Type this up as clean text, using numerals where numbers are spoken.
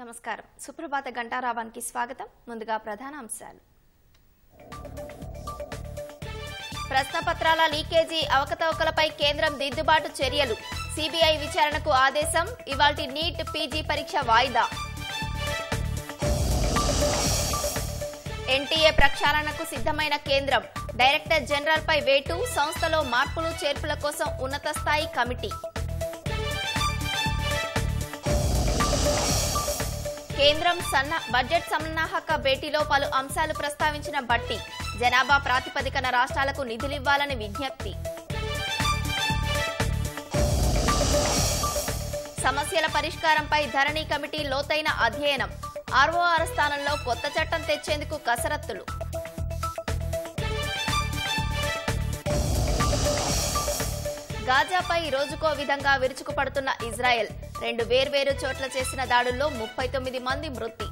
నమస్కారం. సుప్రభాత గంటారావానికి స్వాగతం. ముందుగా ప్రధాన అంశాలు. ప్రశ్నపత్రాల లీకేజీ అవకతవకలపై కేంద్రం దిద్దుబాటు చర్యలు. సిబిఐ విచారణకు ఆదేశం. ఇవాల్టి నీట్ పీజీ పరీక్ష వాయిదా. ఎన్టీఏ ప్రక్షాళనకు సిద్ధమైన కేంద్రం. డైరెక్టర్ జనరల్ పై వేటు. సంస్థలో మార్పులు చేర్పుల కోసం ఉన్నత స్థాయి కమిటీ. కేంద్రం బడ్జెట్ సన్నాహక భేటీలో పలు అంశాలు ప్రస్తావించిన భట్టి. జనాభా ప్రాతిపదికన రాష్ట్రాలకు నిధులివ్వాలని విజ్ఞప్తి. సమస్యల పరిష్కారంపై ధరణి కమిటీ లోతైన అధ్యయనం. ఆర్ఓఆర్ స్థానంలో కొత్త చట్టం తెచ్చేందుకు కసరత్తులు. గాజాపై రోజుకో విధంగా విరుచుకుపడుతున్న ఇజ్రాయెల్. 2 వేర్వేరు చోట్ల చేసిన దాడుల్లో 39 మంది మృతి.